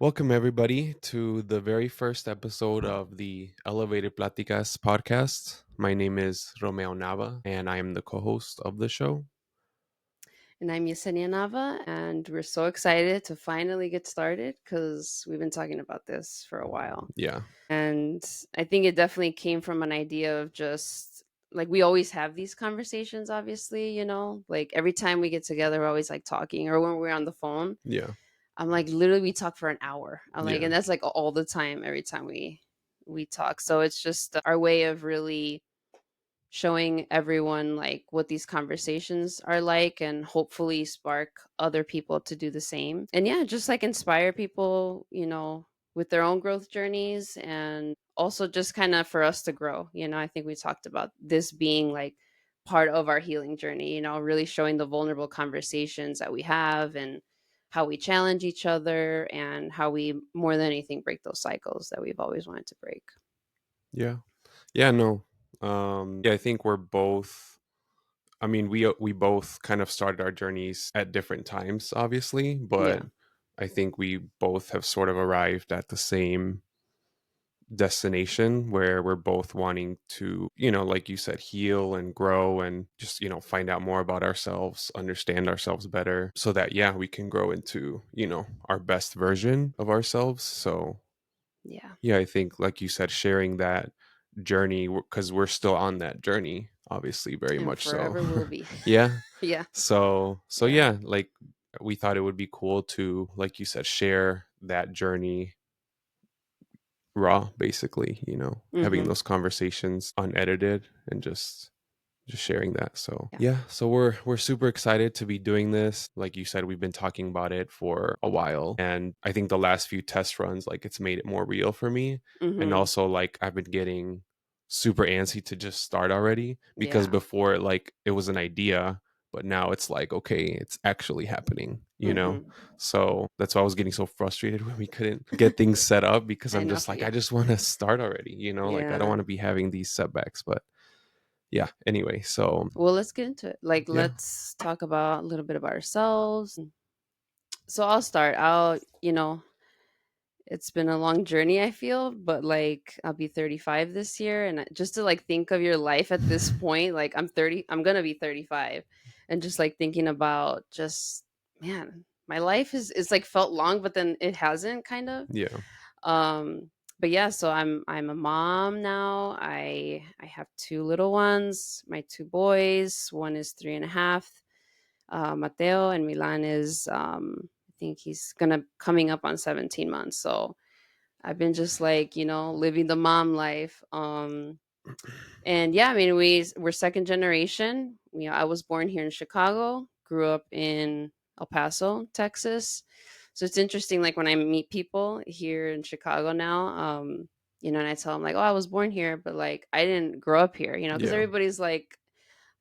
Welcome, everybody, to the very first episode of the Elevated Platicas podcast. My name is Romeo Nava, and I am the co host of the show. And I'm Yesenia Nava, and we're so excited to finally get started because we've been talking about this for a while. Yeah, And I think it definitely came from an idea of just like we always have these conversations, obviously, like every time we get together, we're always like talking, or when we're on the phone, yeah, I'm like literally we talk for an hour. I'm like, yeah, and that's like all the time, every time we talk. So it's just our way of really showing everyone like what these conversations are like and hopefully spark other people to do the same. And yeah, just like inspire people, with their own growth journeys and also just kind of for us to grow. I think we talked about this being like part of our healing journey, really showing the vulnerable conversations that we have and how we challenge each other and how we more than anything break those cycles that we've always wanted to break. yeah, yeah. No, yeah. I think we're both. I mean, we both kind of started our journeys at different times, obviously, but Yeah. I think we both have sort of arrived at the same destination where we're both wanting to, like you said, heal and grow and just, find out more about ourselves, understand ourselves better so that, yeah, we can grow into, our best version of ourselves. So, Yeah. yeah, I think, like you said, sharing that journey because we're still on that journey, obviously, very And much so. forever will be. Yeah. Yeah. So Yeah. yeah, like we thought it would be cool to, like you said, share that journey raw, basically, having Mhm. those conversations unedited and just sharing that. So Yeah. yeah, so we're super excited to be doing this. Like you said, we've been talking about it for a while, and I think the last few test runs, like, it's made it more real for me. And Mhm. also, like, I've been getting super antsy to just start already, because Yeah. before, like, it was an idea, but now it's like, okay, it's actually happening. Mhm. So that's why I was getting so frustrated when we couldn't get things set up, because I I'm know. just like, I Yeah. just want to start already, like, I don't Yeah. want to be having these setbacks. But yeah, anyway, so Well, let's get into it. Like, yeah. let's talk about a little bit about ourselves. So I'll start. It's been a long journey, I feel, but like I'll be 35 this year. And just to like think of your life at this point, like I'm 30, I'm going to be 35. And just like thinking about just, man, my life is like felt long, but then it hasn't kind of. Yeah. Um, but yeah, so I'm a mom now. I have two little ones, my two boys. One is 3.5, Mateo, and Milan is I think he's gonna coming up on 17 months. So I've been just like living the mom life. And yeah, I mean we're second generation. I was born here in Chicago, grew up in El Paso, Texas. So it's interesting, like when I meet people here in Chicago now, and I tell them like, "Oh, I was born here, but like I didn't grow up here," because Yeah. everybody's like,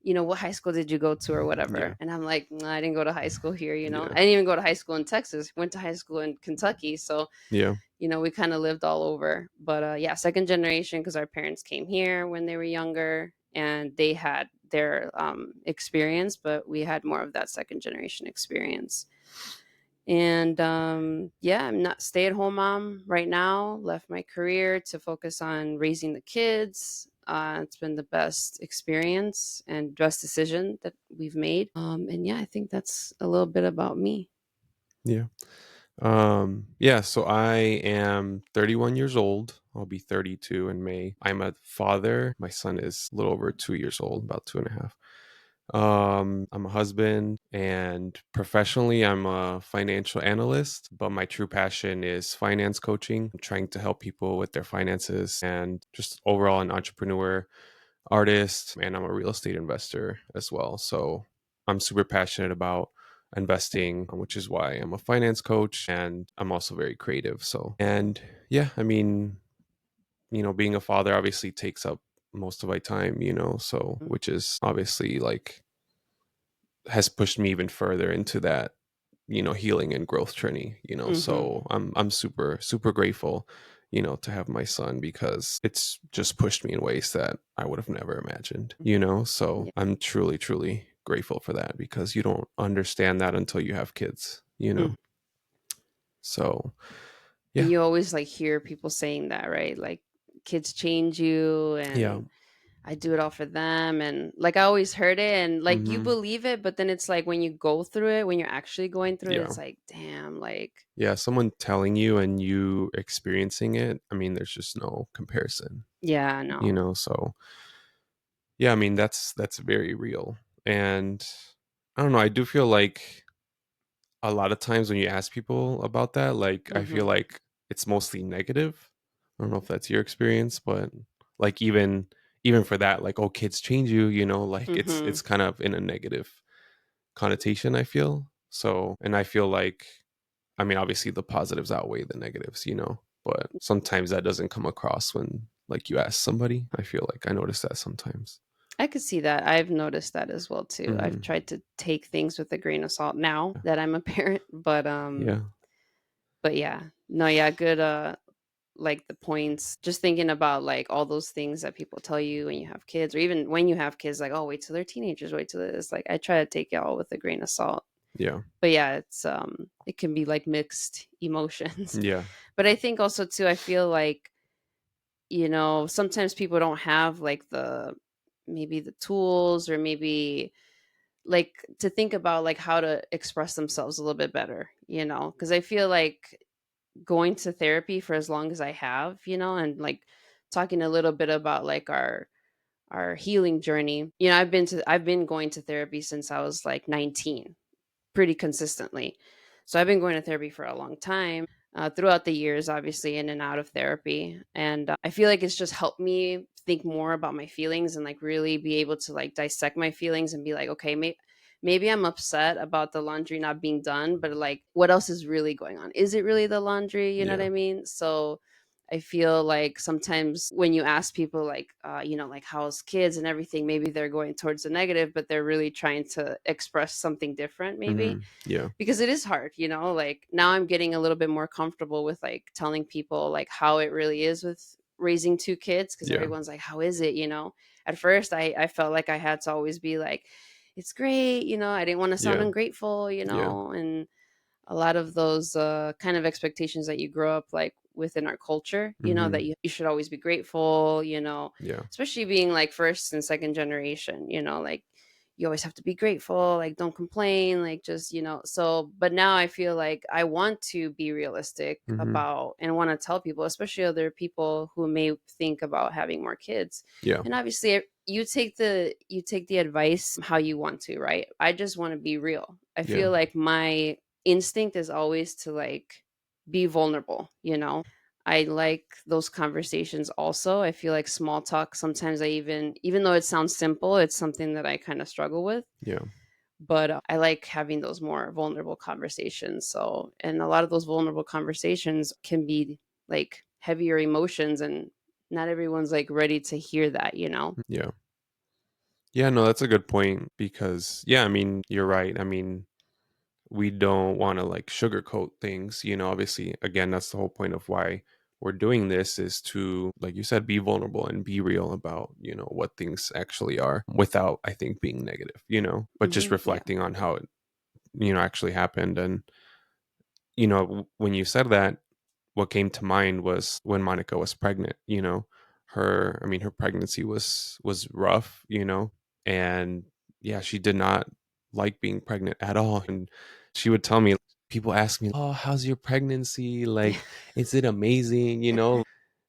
"What high school did you go to or whatever?" Yeah. And I'm like, "Nah, I didn't go to high school here. I Yeah. didn't even go to high school in Texas. Went to high school in Kentucky." So Yeah. we kind of lived all over. But yeah, second generation because our parents came here when they were younger and they had their experience, but we had more of that second generation experience. And yeah, I'm not stay at home mom right now. Left my career to focus on raising the kids. It's been the best experience and best decision that we've made. And yeah, I think that's a little bit about me. Yeah. Yeah, so I am 31 years old. I'll be 32 in May. I'm a father. My son is a little over 2 years old, about two and a half. I'm a husband, and professionally, I'm a financial analyst, but my true passion is finance coaching, trying to help people with their finances, and just overall an entrepreneur, artist, and I'm a real estate investor as well. So I'm super passionate about investing, which is why I'm a finance coach, and I'm also very creative. So, and yeah, I mean, being a father obviously takes up most of my time, so, which is obviously like has pushed me even further into that, healing and growth journey, Mm-hmm. so I'm super super grateful, to have my son, because it's just pushed me in ways that I would have never imagined, so Yeah. I'm truly truly grateful for that, because you don't understand that until you have kids. Mm. So Yeah. And you always like hear people saying that, right? Like kids change you, Yeah. and I do it all for them, and like I always heard it, and like you Mhm. believe it, but then it's like when you go through it, when you're actually going through it, Yeah. it's like, damn, like Yeah, someone telling you and you experiencing it, I mean, there's just no comparison, yeah, you no. know? So, yeah, I mean, that's very real. And I don't know, I do feel like a lot of times when you ask people about that, like I feel Mhm. like it's mostly negative. I don't know if that's your experience, but like even for that, like, oh, kids change you, you know, like it's Mhm. kind of in a negative connotation, I feel. So, and I feel like, I mean, obviously the positives outweigh the negatives, you know, but sometimes that doesn't come across when like you ask somebody. I feel like I notice that sometimes. I could see that. I've noticed that as well too. I've Hmm. tried to take things with a grain of salt now that I'm a parent, but Yeah. yeah. No, yeah, good like the points, just thinking about like all those things that people tell you when you have kids, or even when you have kids, like, oh, wait till they're teenagers, wait till this. Like I try to take it all with a grain of salt. Yeah. But yeah, it's it can be like mixed emotions. Yeah. But I think also too, I feel like, sometimes people don't have like the maybe the tools, or maybe like to think about like how to express themselves a little bit better, because I feel like going to therapy for as long as I have, and like talking a little bit about like our healing journey. I've been going to therapy since I was like 19, pretty consistently. So I've been going to therapy for a long time, throughout the years, obviously, in and out of therapy. And I feel like it's just helped me think more about my feelings, and like really be able to like dissect my feelings and be like, okay, maybe I'm upset about the laundry not being done, but like, what else is really going on? Is it really the laundry? You know what Yeah. I mean? So I feel like sometimes when you ask people like, like how's kids and everything, maybe they're going towards the negative, but they're really trying to express something different, maybe, Hmm. Yeah. because it is hard, like now I'm getting a little bit more comfortable with like telling people like how it really is with raising two kids, because Yeah. everyone's like, how is it? At first I felt like I had to always be like, it's great, I didn't want to sound Yeah. ungrateful, Yeah. and a lot of those kind of expectations that you grow up like within our culture, that Hmm. you should always be grateful, Yeah. especially being like first and second generation, like you always have to be grateful, like don't complain, like just, so but now I feel like I want to be realistic Hmm. about and want to tell people, especially other people who may think about having more kids. Yeah. And obviously you take the advice how you want to, right? I just want to be real. I Yeah. feel like my instinct is always to like be vulnerable, I like those conversations also. I feel like small talk sometimes, even though it sounds simple, it's something that I kind of struggle with. Yeah. But I like having those more vulnerable conversations. So, and a lot of those vulnerable conversations can be like heavier emotions, and not everyone's like ready to hear that. Yeah. Yeah, no, that's a good point because yeah, I mean, you're right. I mean, we don't want to like sugarcoat things, you know, obviously again, that's the whole point of why we're doing this is to, like you said, be vulnerable and be real about, you know, what things actually are without, I think, being negative, you know, but just Yeah. reflecting on how it, you know, actually happened. And you know, when you said that, what came to mind was when Monica was pregnant, you know, her, I mean, her pregnancy was rough, you know, and yeah, she did not like being pregnant at all. And she would tell me, people ask me, "Oh, how's your pregnancy? Yeah. Like, is it amazing?" You know,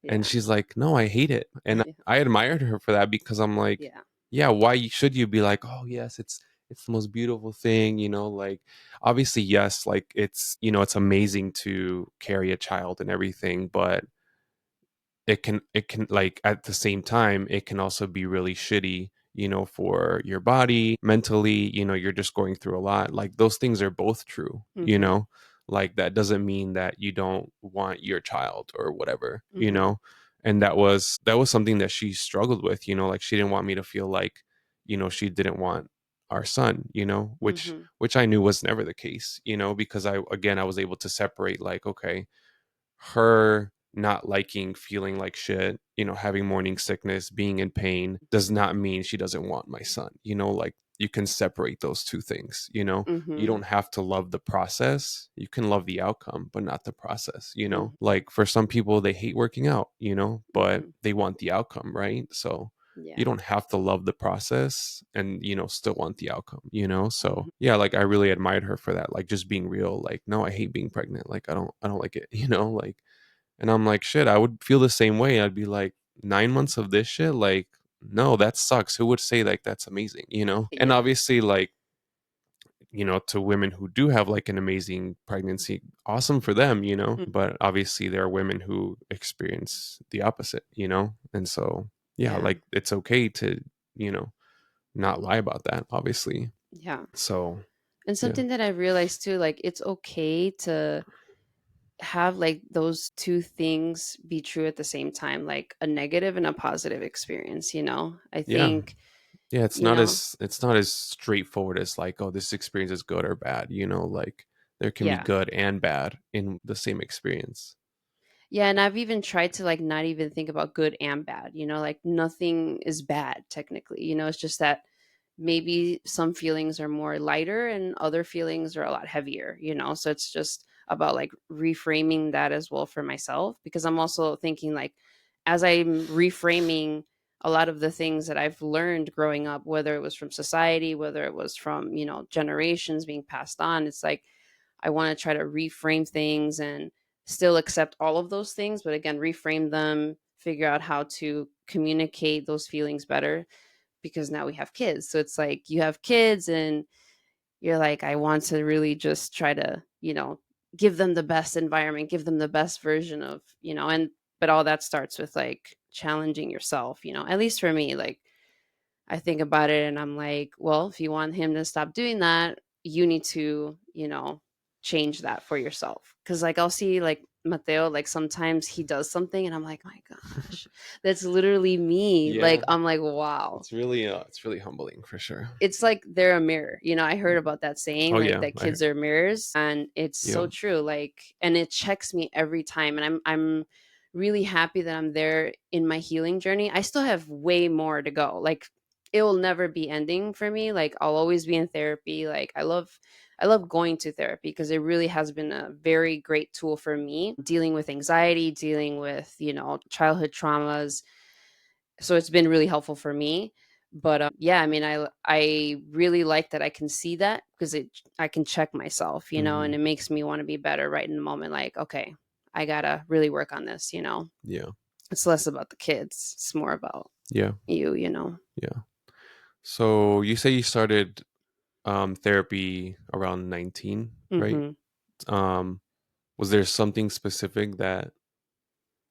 and Yeah. she's like, "No, I hate it." And Yeah. I admired her for that because I'm like, Yeah. yeah, why should you be like, "Oh, yes, it's the most beautiful thing," you know, like obviously yes, like it's, you know, it's amazing to carry a child and everything, but it can like at the same time it can also be really shitty, you know, for your body mentally, you know, you're just going through a lot, like those things are both true, you Hmm. know, like that doesn't mean that you don't want your child or whatever, you Hmm. know. And that was something that she struggled with, you know, like she didn't want me to feel like, you know, she didn't want our son, you know, Hmm. which I knew was never the case, you know, because I was able to separate like, okay, her not liking feeling like shit, having morning sickness, being in pain does not mean she doesn't want my son. Like you can separate those two things. You Mhm. don't have to love the process. You can love the outcome, but not the process. Mhm. Like for some people, they hate working out, but Mhm. they want the outcome, right? So you Yeah. don't have to love the process and still want the outcome. So Mhm. yeah, like I really admired her for that, like just being real, like, no, I hate being pregnant, like I don't like it. Like, and I'm like, shit, I would feel the same way. I'd be like, 9 months of this shit, like, no, that sucks. Who would say like that's amazing? And Yeah. obviously, like, to women who do have like an amazing pregnancy, awesome for them. Mm. But obviously there are women who experience the opposite. And so yeah, Yeah. like it's okay to, you know, not lie about that, obviously. Yeah. So And yeah. something that I realized too, like it's okay to have like those two things be true at the same time, like a negative and a positive experience. I Yeah. think, Yeah, you know, it's not as straightforward as like, oh, this experience is good or bad. Like there can be yeah. good and bad in the same experience. Yeah, and I've even tried to like not even think about good and bad, like nothing is bad technically. It's just that maybe some feelings are more lighter and other feelings are a lot heavier. So it's just about like reframing that as well for myself, because I'm also thinking like as I'm reframing a lot of the things that I've learned growing up, whether it was from society, whether it was from generations being passed on, it's like I want to try to reframe things and still accept all of those things, but again, reframe them, figure out how to communicate those feelings better, because now we have kids. So it's like you have kids and you're like, I want to really just try to give them the best environment, give them the best version of, but all that starts with like challenging yourself, at least for me. Like I think about it and I'm like, well, if you want him to stop doing that, you need to change that for yourself. Cause like I'll see like Mateo, like sometimes he does something and I'm like, my gosh, that's literally me. Like Yeah, I'm like, wow. it's really humbling for sure. It's like they're a mirror. I heard about that saying, Oh like yeah, that kids are mirrors, and it's so yeah. true. Like, and it checks me every time, and I'm really happy that I'm there in my healing journey. I still have way more to go. Like, it will never be ending for me. Like, I'll always be in therapy. Like, I love going to therapy because it really has been a very great tool for me dealing with anxiety, dealing with childhood traumas, so it's been really helpful for me. But yeah, I mean, I really like that I can see that, because I can check myself, and Hmm. it makes me want to be better right in the moment. Like, okay, I gotta really work on this. Yeah, It's less about the kids, it's more about yeah, you. yeah. So you say you started therapy around 19, right? Hmm. Um, was there something specific that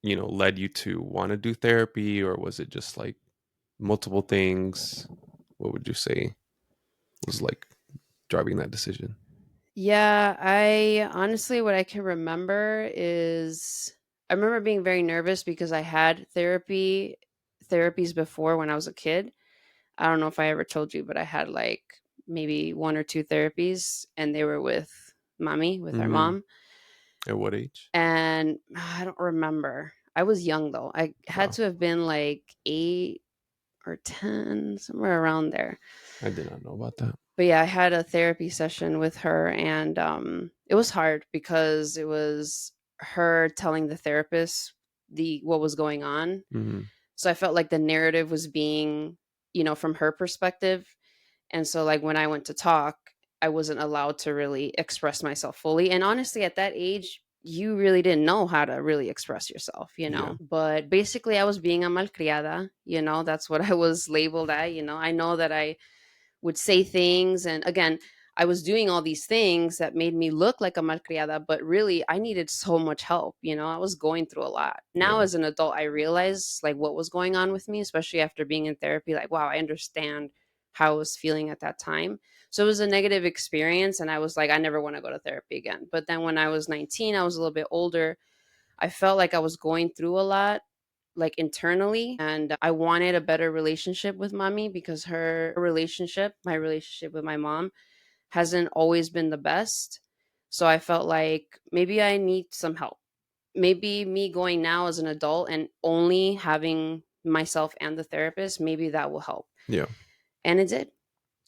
led you to want to do therapy, or was it just like multiple things? What would you say was like driving that decision? Yeah, I honestly, what I can remember is I remember being very nervous because I had therapies before when I was a kid. I don't know if I ever told you, but I had like maybe one or two therapies, and they were with mommy, with our Hmm. mom. At what age? And I don't remember. I was young though. I had Wow, to have been like 8 or 10, somewhere around there. I did not know about that. But yeah, I had a therapy session with her, and it was hard because it was her telling the therapist the what was going on. Hmm. So I felt like the narrative was being from her perspective. And so, like, when I went to talk, I wasn't allowed to really express myself fully. And honestly, at that age, you really didn't know how to really express yourself, you Yeah, know? But basically, I was being a malcriada. That's what I was labeled at. I know that I would say things. And again, I was doing all these things that made me look like a malcriada, but really I needed so much help. I was going through a lot. Now yeah, as an adult, I realize like what was going on with me, especially after being in therapy. Like, wow, I understand how I was feeling at that time. So it was a negative experience. And I was like, I never want to go to therapy again. But then when I was 19, I was a little bit older. I felt like I was going through a lot, like internally, and I wanted a better relationship with mommy because my relationship with my mom hasn't always been the best. So I felt like maybe I need some help. maybe me going now as an adult and only having myself and the therapist, maybe that will help. Yeah. And it did.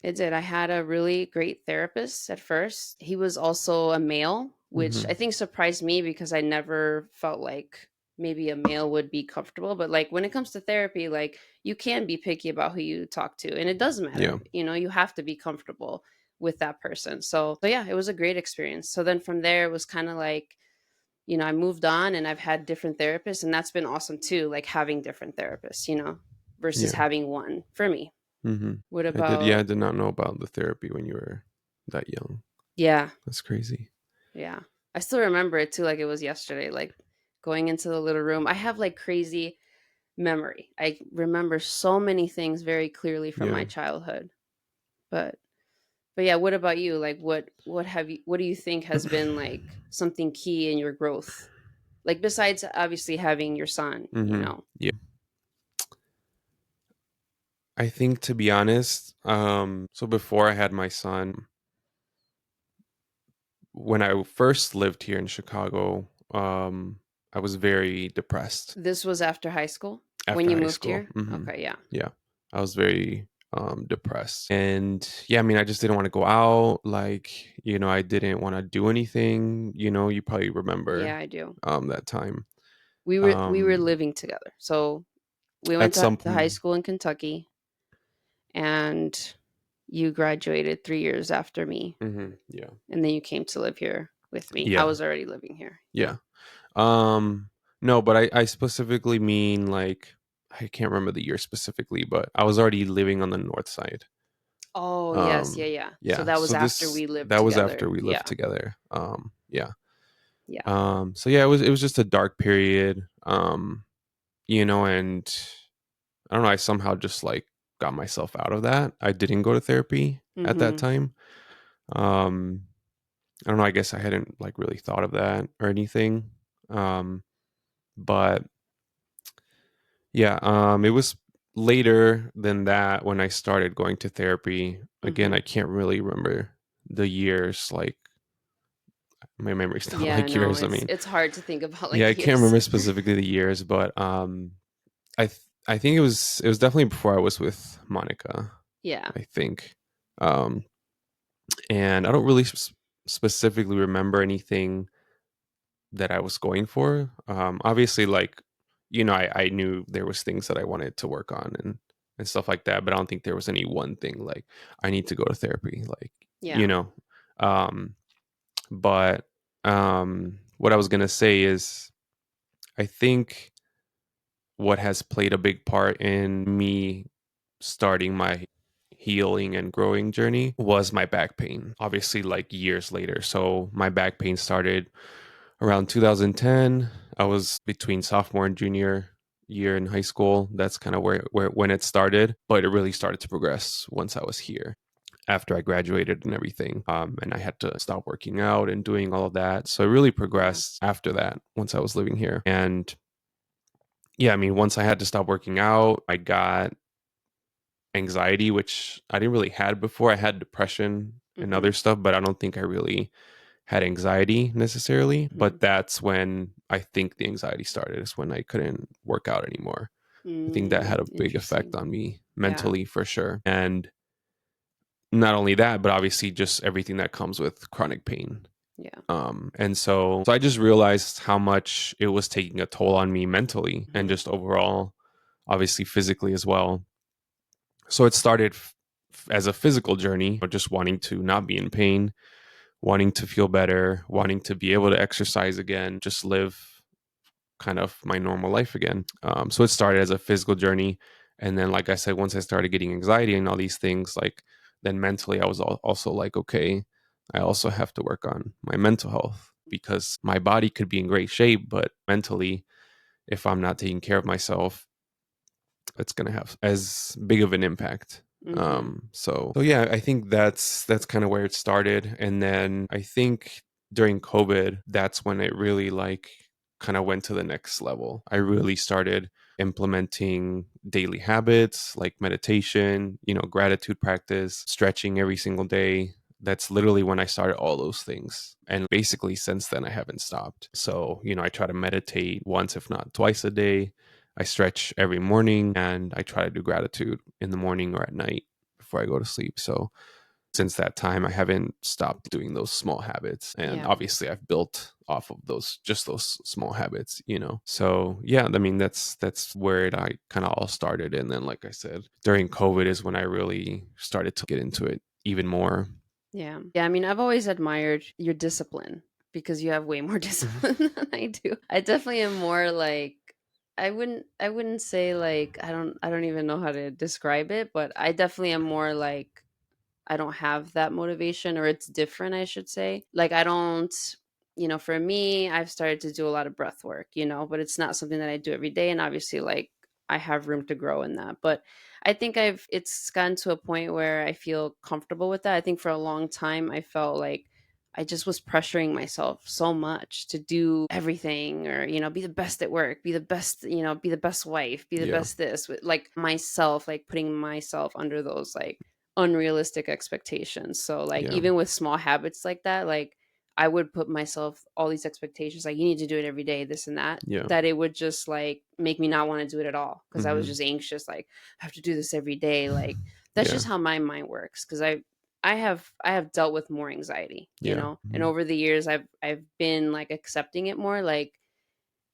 It did. I had a really great therapist at first. He was also a male, which I Mhm. think surprised me because I never felt like maybe a male would be comfortable. But like when it comes to therapy, like you can be picky about who you talk to, and it does Yeah. matter. You know, you have to be comfortable with that person. So yeah, it was a great experience. So then from there, it was kind of like, I moved on and I've had different therapists, and that's been awesome too, like having different therapists, versus Yeah. having one for me. Mhm. What Yeah, I about, did not know about the therapy when you were that young. yeah, That's crazy. yeah. I still remember it too, like it was yesterday, like going into the little room. I have like crazy memory. I remember so many things very clearly from Yeah. my childhood. But but yeah, what about you? Like what do you think has been like something key in your growth? Like besides obviously having your son. Yeah. I think, to be honest, so before I had my son, when I first lived here in Chicago, I was very depressed This was after high school when after you high moved school. here? Okay, yeah. Yeah. I was very depressed. And yeah, I mean, I just didn't want to go out. Like, I didn't want to do anything. You probably Yeah, remember I do. that time. We were Um, living together. So we went at to some the high point, school in Kentucky, and you graduated 3 years after me, yeah. and then you came to live here with me. I Yeah. was already living here. Yeah. Yeah. Um, no, but I specifically mean, like, I can't remember the year specifically, but I was already living on the north side. Oh, yes. Yeah, yeah. So Yeah. that was So after we lived that was after together. we lived Yeah. together. Yeah. Yeah. So yeah, it was just a dark period. And I don't know, I somehow just like got myself out of that. I didn't go to therapy at that Mhm. time. Um, I don't know, I guess I hadn't like really thought of that or anything. But yeah, it was later than that when I started going to therapy. Again, I Mhm. can't really remember the years. Like, my memory's not Yeah, like no. yours. I It's mean, it's hard to think about yeah, like I can't years. remember specifically the years, but I think it was definitely before I was with Monica. Yeah. I think, um, and I don't really specifically remember anything that I was going for. Obviously, like, I knew there was things that I wanted to work on and stuff like that, but I don't think there was any one thing like I need to go to therapy, like, you Yeah. know. Um, but what I was gonna say is, I think what has played a big part in me starting my healing and growing journey was my back pain. Obviously, like years later. So my back pain started around 2010. I was between sophomore and junior year in high school. That's kind of where when it started, but it really started to progress once I was here after I graduated and everything. And I had to stop working out and doing all of that. So it really Yeah. progressed after that once I was living here. And yeah, I mean, once I had to stop working out, I got anxiety, which I didn't really had before. I had depression and other Mhm. stuff, but I don't think I really had anxiety necessarily. Mhm. But that's when I think the anxiety started, is when I couldn't work out anymore. I think that had a big effect Interesting. on me Yeah. mentally for sure. And not only that, but obviously just everything that comes with chronic pain. Yeah. And so I just realized how much it was taking a toll on me mentally and Mhm. just overall, obviously physically as well. So it started as a physical journey, just wanting to not be in pain, wanting to feel better, wanting to be able to exercise again, just live kind of my normal life again. So it started as a physical journey. And then, like I said, once I started getting anxiety and all these things, like, then mentally, I was also like, okay, I also have to work on my mental health, because my body could be in great shape, but mentally, if I'm not taking care of myself, it's going to have as big of an impact. Mhm. So yeah, I think that's kind of where it started. And then I think during COVID, that's when it really like kind of went to the next level. I really started implementing daily habits like meditation, gratitude practice, stretching every single day. That's literally when I started all those things. And basically since then I haven't stopped. So, I try to meditate once, if not twice a day. I stretch every morning, and I try to do gratitude in the morning or at night before I go to sleep. So since that time, I haven't stopped doing those small habits. And Yeah. obviously I've built off of those small habits. So yeah, I mean, that's where I kind of all started. And then, like I said, during COVID is when I really started to get into it even more. Yeah. Yeah, I mean, I've always admired your discipline because you have way more Mhm. discipline than I do. I definitely am more like I wouldn't say like I don't even know how to describe it, but I definitely am more like I don't have that motivation, or it's different, I should say. Like I don't, for me, I've started to do a lot of breath work, but it's not something that I do every day. And obviously, like I have room to grow in that. But I think it's gotten to a point where I feel comfortable with that. I think for a long time, I felt like I just was pressuring myself so much to do everything or, be the best at work, be the best, be the best wife, be the Yeah. best this, like myself, like putting myself under those like unrealistic expectations. So like Yeah. even with small habits like that, like I would put myself all these expectations like you need to do it every day, this and Yeah. that it would just like make me not want to do it at all because I was Hmm. just anxious like I have to do this every day. Like that's Yeah. just how my mind works because I have dealt with more anxiety, Yeah. and Mhm. over the years I've been like accepting it more like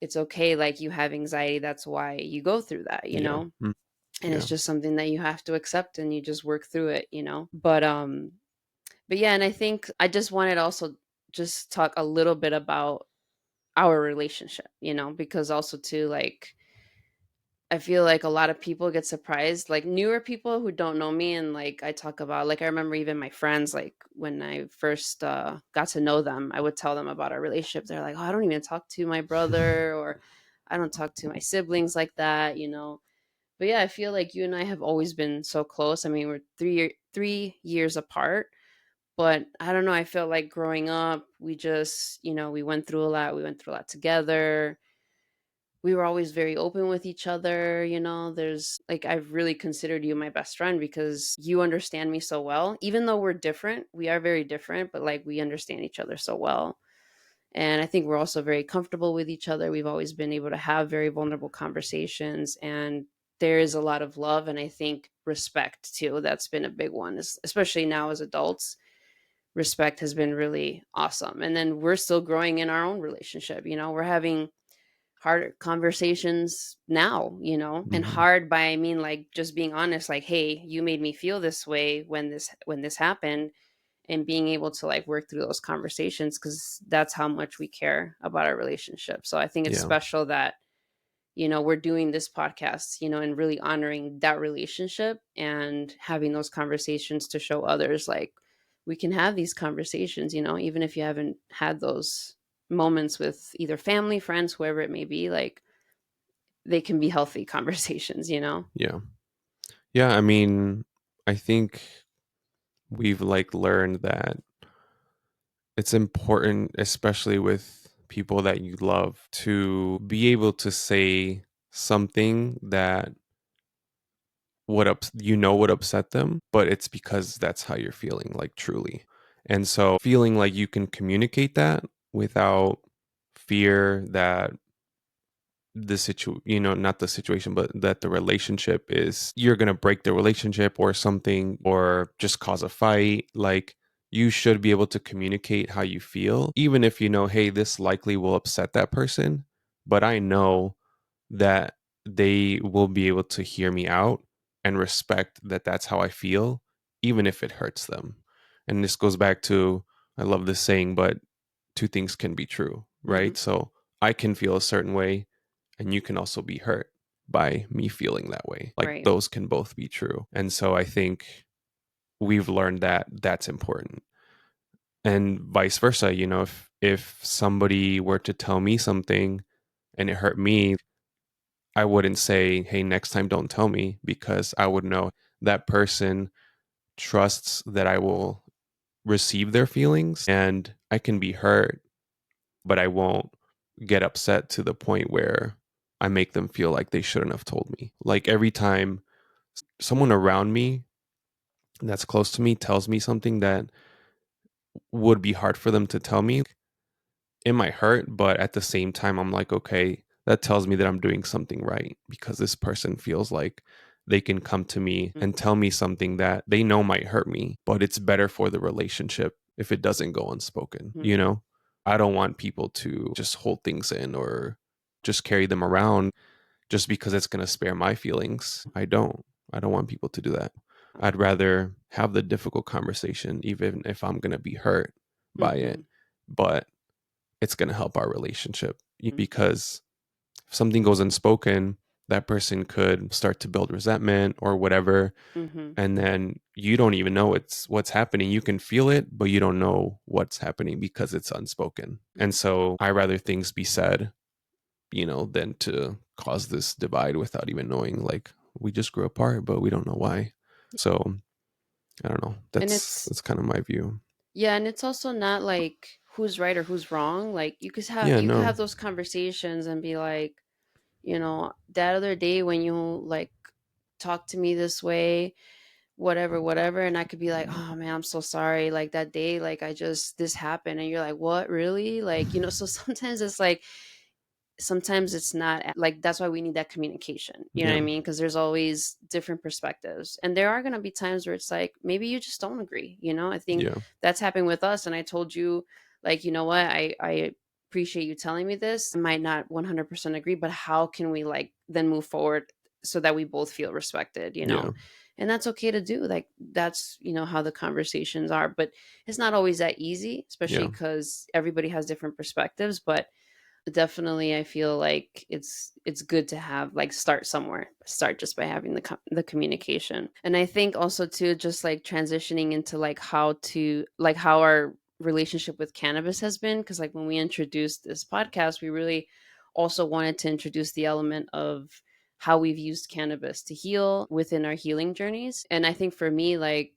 it's okay like you have anxiety, that's why you go through that, Yeah. Mm. and it's Yeah. just something that you have to accept and you just work through it. But yeah, and I think I just wanted to also just talk a little bit about our relationship, because also too like I feel like a lot of people get surprised, like newer people who don't know me, and like I talk about like I remember even my friends like when I first got to know them, I would tell them about our relationship. They're like, "Oh, I don't even talk to my brother or I don't talk to my siblings like that." But yeah, I feel like you and I have always been so close. I mean, we're 3 years apart, but I don't know. I feel like growing up, we just, we went through a lot. We went through a lot together. We were always very open with each other. There's like, I've really considered you my best friend because you understand me so well. Even though we're different, we are very different, but like we understand each other so well. And I think we're also very comfortable with each other. We've always been able to have very vulnerable conversations, and there is a lot of love and I think respect too. That's been a big one, especially now as adults. Respect has been really awesome. And then we're still growing in our own relationship. We're having hard conversations now, and Mhm. hard by I mean like just being honest, like, hey, you made me feel this way when this happened, and being able to like work through those conversations because that's how much we care about our relationship. So I think it's Yeah. special that we're doing this podcast, and really honoring that relationship and having those conversations to show others like we can have these conversations, even if you haven't had those moments with either family, friends, whoever it may be, like they can be healthy conversations. Yeah. Yeah. I mean, I think we've like learned that it's important, especially with people that you love, to be able to say something that would upset them, but it's because that's how you're feeling, like truly. And so feeling like you can communicate that without fear that not the situation, but that the relationship is you're going to break the relationship or something, or just cause a fight. Like, you should be able to communicate how you feel, even if hey, this likely will upset that person, but I know that they will be able to hear me out and respect that that's how I feel, even if it hurts them. And this goes back to, I love this saying, but two things can be true, Hmm. right? So I can feel a certain way, and you can also be hurt by me feeling that way. Like, Right. those can both be true. And so I think we've learned that that's important. And vice versa, if somebody were to tell me something and it hurt me, I wouldn't say, hey, next time don't tell me, because I would know that person trusts that I will receive their feelings, and I can be hurt, but I won't get upset to the point where I make them feel like they shouldn't have told me. Like, every time someone around me that's close to me tells me something that would be hard for them to tell me. It might hurt, but at the same time, I'm like, okay, that tells me that I'm doing something right because this person feels like they can come to me and tell me something that they know might hurt me, but it's better for the relationship if it doesn't go unspoken, Mhm. you know? I don't want people to just hold things in or just carry them around just because it's going to spare my feelings. I don't. I don't want people to do that. I'd rather have the difficult conversation, even if I'm going to be hurt by it, Mhm. but it's going to help our relationship because if something goes unspoken, that person could start to build resentment or whatever. Mhm. And then you don't even know it's what's happening. You can feel it, but you don't know what's happening because it's unspoken. And so I rather things be said, than to cause this divide without even knowing. Like we just grew apart, but we don't know why. So I don't know. And That's it's that's kind of my view. yeah, and it's also not like who's right or who's wrong. Like Yeah, you could no. have those conversations and be like, that other day when you like talked to me this way, whatever, whatever, and I could be like, oh man, I'm so sorry. Like that day, like I just this happened, and you're like, what, really? Like, so sometimes it's like sometimes it's not like that's why we need that communication, you know what Yeah. I mean, because there's always different perspectives, and there are going to be times where it's like maybe you just don't agree. I think Yeah. that's happened with us, and I told you, like, you know what, I appreciate you telling me this. I might not 100% agree, but how can we like then move forward so that we both feel respected. Yeah. And that's okay to do. Like that's how the conversations are, but it's not always that easy, especially Yeah. because everybody has different perspectives. But definitely I feel like it's good to have like start somewhere, start just by having the communication. And I think also too, just like transitioning into like how our relationship with cannabis has been, because like when we introduced this podcast, we really also wanted to introduce the element of how we've used cannabis to heal within our healing journeys. And I think for me, like,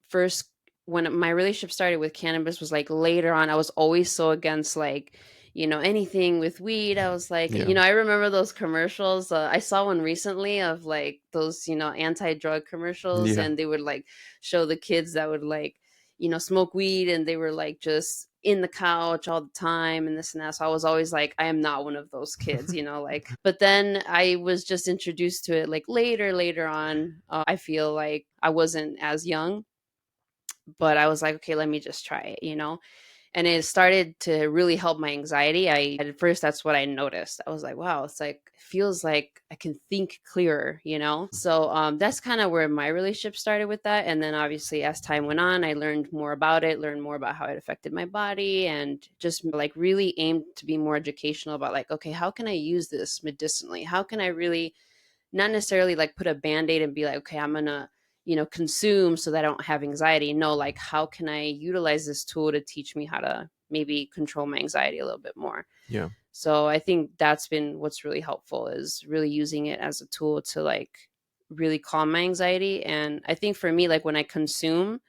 first, when my relationship started with cannabis was like later on, I was always so against like anything with weed. I was like, Yeah. I remember those commercials. I saw one recently of like those anti-drug commercials, Yeah. and they would like show the kids that would like smoke weed, and they were like just in the couch all the time and this and that. So I was always like, I am not one of those kids, like. But then I was just introduced to it like later on. I feel like I wasn't as young, but I was like, okay, let me just try it. And it started to really help my anxiety. At first, that's what I noticed. I was like, wow, it's like, it feels like I can think clearer. So that's kind of where my relationship started with that. And then obviously, as time went on, I learned more about it, learned more about how it affected my body, and just like really aimed to be more educational about like, okay, how can I use this medicinally? How can I really not necessarily like put a band-aid and be like, okay, I'm gonna consume so that I don't have anxiety. No, like how can I utilize this tool to teach me how to maybe control my anxiety a little bit more. Yeah. So I think that's been what's really helpful, is really using it as a tool to like really calm my anxiety. And I think for me, like when I consume,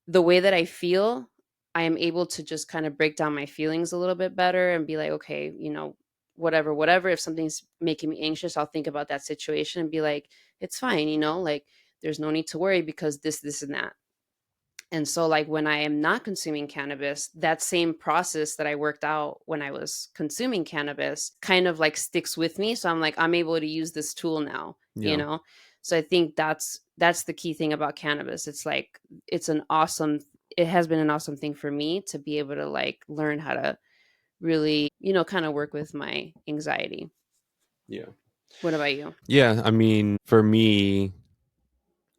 the way that I feel, I am able to just kind of break down my feelings a little bit better and be like, okay, whatever, whatever. If something's making me anxious, I'll think about that situation and be like, it's fine, like there's no need to worry because this, and that. And so, like, when I am not consuming cannabis, that same process that I worked out when I was consuming cannabis kind of like sticks with me. So I'm like, I'm able to use this tool now, you Yeah. know? So I think that's the key thing about cannabis. It's like it has been an awesome thing for me to be able to like learn how to really, kind of work with my anxiety. Yeah. What about you? Yeah. I mean, for me,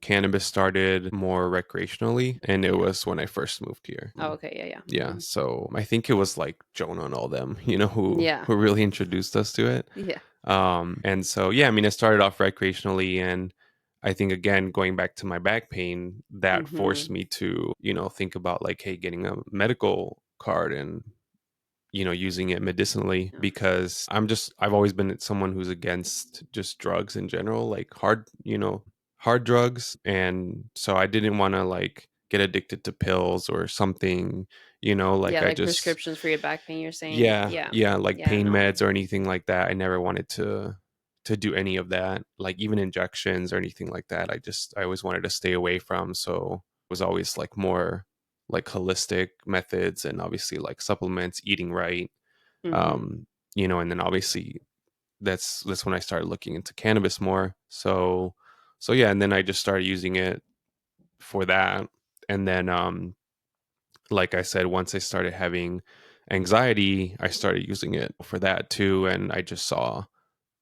cannabis started more recreationally, and it Yeah. was when I first moved here. Oh, okay. Yeah. Yeah. Yeah. So I think it was like Jonah and all them, who Yeah. who really introduced us to it. Yeah. And so yeah, I mean, it started off recreationally, and I think again going back to my back pain, that forced Mm-hmm. me to think about like, hey, getting a medical card and using it medicinally Yeah. because I've always been someone who's against just drugs in general, like hard drugs. And so I didn't want to like get addicted to pills or something, like Yeah, I like just, prescriptions for your back pain, you're saying? yeah, Yeah. yeah, like Yeah, pain no. meds or anything like that. I never wanted to do any of that, like even injections or anything like that. I always wanted to stay away from. So it was always like more like holistic methods and obviously like supplements, eating right. Mhm. Um, and then obviously that's when I started looking into cannabis more. So yeah, and then I just started using it for that. And then like I said, once I started having anxiety, I started using it for that too. And I just saw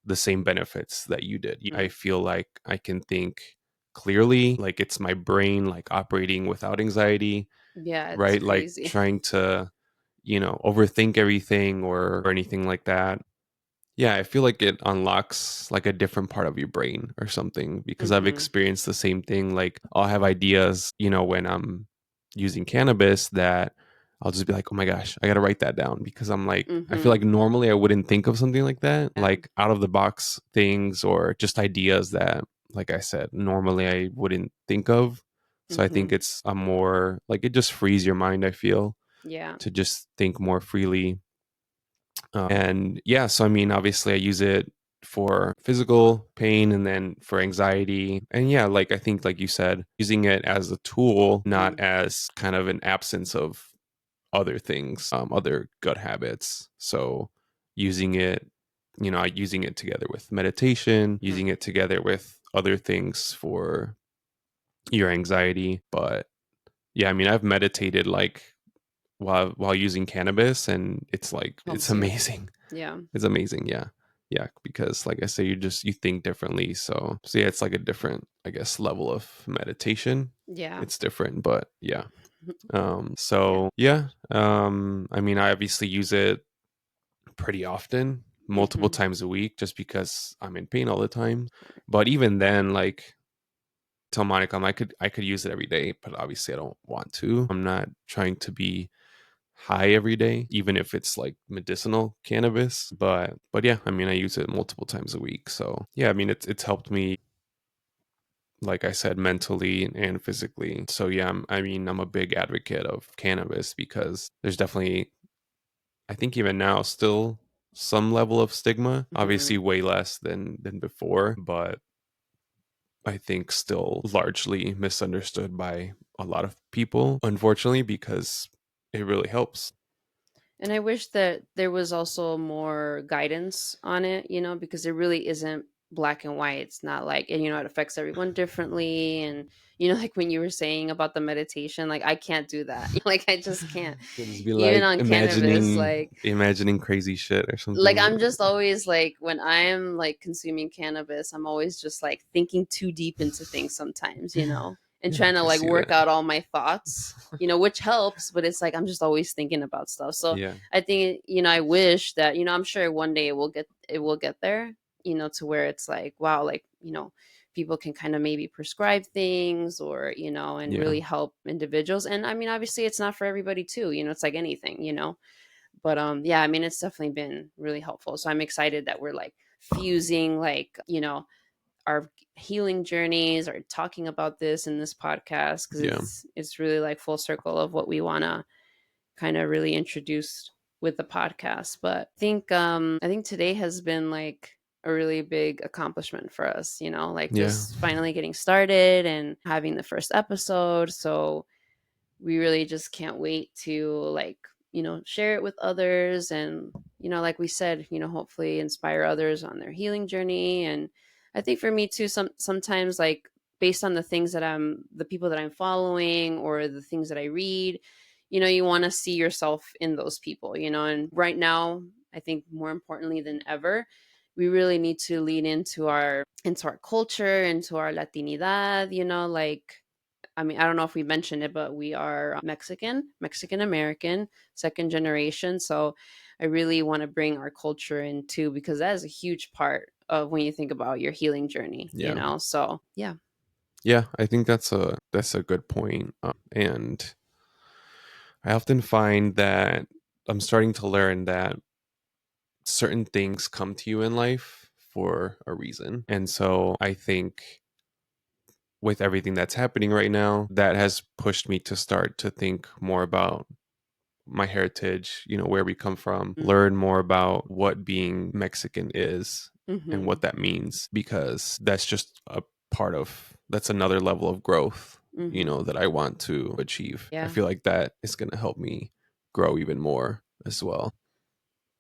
the same benefits that you did. I Mm. feel like I can think clearly, like it's my brain like operating without anxiety, Yeah, it's right? Like crazy. trying to, overthink everything or anything like that. Yeah, I feel like it unlocks like a different part of your brain or something because I've Mhm. experienced the same thing. Like I'll have ideas, when I'm using cannabis that I'll just be like, oh my gosh, I got to write that down because I'm like, I feel like Mhm. normally I wouldn't think of something like that, Yeah. like out of the box things or just ideas that, like I said, normally I wouldn't think of. So I think Mhm. it's a more like it just frees your mind, I feel, Yeah. to just think more freely. And yeah, so I mean, obviously, I use it for physical pain and then for anxiety. And yeah, like I think, like you said, using it as a tool, not Mm. as kind of an absence of other things, other gut habits. So using it, using it together with meditation, using Mhm. it together with other things for your anxiety. But yeah, I mean, I've meditated like while using cannabis, and it's like it's Helps you. amazing. Yeah. It's amazing, yeah. Yeah, because like I say, you think differently. So yeah, it's like a different, I guess, level of meditation. Yeah. It's different, but yeah. Yeah. So yeah. I mean I obviously use it pretty often, multiple Mhm. times a week, just because I'm in pain all the time. But even then, like tell Monica, I could use it every day, but obviously I don't want to. I'm not trying to be high every day, even if it's like medicinal cannabis. But yeah, I mean I use it multiple times a week. So yeah, I mean it's helped me, like I said, mentally and physically. So yeah, I mean I'm a big advocate of cannabis because there's definitely, I think even now, still some level of stigma. Mhm. Obviously way less than before, but I think still largely misunderstood by a lot of people, unfortunately, because it really helps. And I wish that there was also more guidance on it, because there really isn't black and white. It's not like, and it affects everyone differently. And, like when you were saying about the meditation, like I can't do that. Like I just can't. You'll just be Even like on cannabis, imagining crazy shit or like something. I'm just always like when I'm like consuming cannabis, I'm always just like thinking too deep into things sometimes, and Yeah, I trying to can like see work that. out all my thoughts, which helps, but it's like I'm just always thinking about stuff. So Yeah, I think, I wish that, I'm sure one day it will get there, to where it's like, wow, like, people can kind of maybe prescribe things or, and yeah, really help individuals. And I mean, obviously it's not for everybody too, it's like anything, but yeah, I mean it's definitely been really helpful. So I'm excited that we're like fusing like, our healing journeys or talking about this in this podcast because yeah, it's really like full circle of what we want to kind of really introduce with the podcast. But I think today has been like a really big accomplishment for us, like yeah, just finally getting started and having the first episode. So we really just can't wait to like share it with others and like we said, hopefully inspire others on their healing journey. And I think for me too, sometimes like based on the people that I'm following or the things that I read, you want to see yourself in those people, and right now I think more importantly than ever we really need to lean into our culture, into our latinidad, like I mean, I don't know if we mentioned it, but we are Mexican American, second generation. So I really want to bring our culture in too, because that is a huge part of when you think about your healing journey, yeah, So yeah. yeah. I think that's a good point. And I often find that I'm starting to learn that certain things come to you in life for a reason, and so I think with everything that's happening right now, that has pushed me to start to think more about my heritage, where we come from, learn more about what being Mexican is and Mm-hmm. what that means, because that's just a part of that's another level of growth Mhm. that I want to achieve. I Yeah. feel like that is going to help me grow even more as well,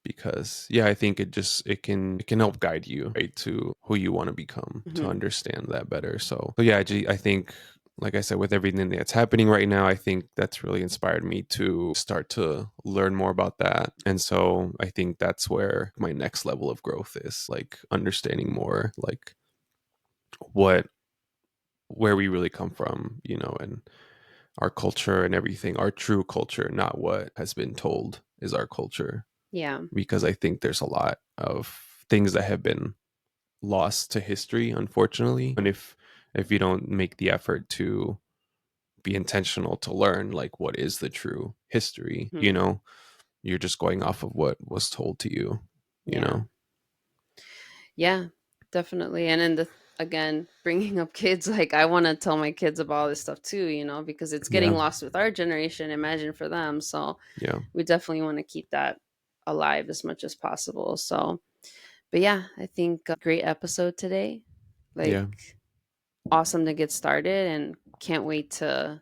because yeah, I think it can help guide you right to who you want to become, to Mhm. understand that better. So yeah, I think, like I said, with everything that's happening right now, I think that's really inspired me to start to learn more about that. And so I think that's where my next level of growth is, like understanding more, like what where we really come from, and our culture and everything, our true culture, not what has been told is our culture. Yeah. Because I think there's a lot of things that have been lost to history, unfortunately. And if you don't make the effort to be intentional to learn, like, what is the true history, Mhm. you're just going off of what was told to you, you Yeah. know. Yeah, definitely. And then again, bringing up kids, like I want to tell my kids about all this stuff too, because it's getting Yeah, lost with our generation. Imagine for them. So yeah, we definitely want to keep that alive as much as possible. So, but yeah, I think great episode today. Like yeah, awesome to get started, and can't wait to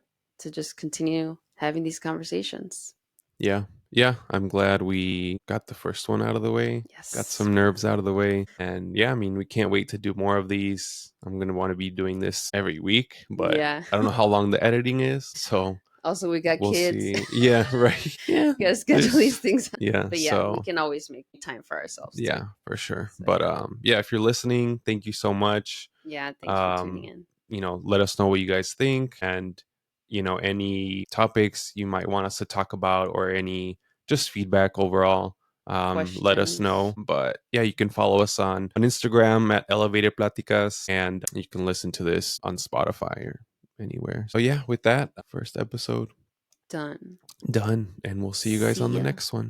just continue having these conversations. yeah, yeah. I'm glad we got the first one out of the way, got Yes. some nerves out of the way. And yeah, I mean, we can't wait to do more of these. I'm going to want to be doing this every week, but Yeah. I don't know how long the editing is. So Also, we got we'll kids. see. Yeah, right. Yeah. Gotta schedule these There's things. yeah, But yeah, we so can always make time for ourselves too. yeah, for sure. So But yeah. yeah, if you're listening, thank you so much. Yeah, thanks for tuning Um, in. let us know what you guys think, and any topics you might want us to talk about, or any just feedback overall. Let us know. Questions. But yeah, you can follow us on Instagram at Elevated Platicas, and you can listen to this on Spotify or anywhere. So yeah, with that, first episode Done. done, and we'll see you guys on See the ya. next one.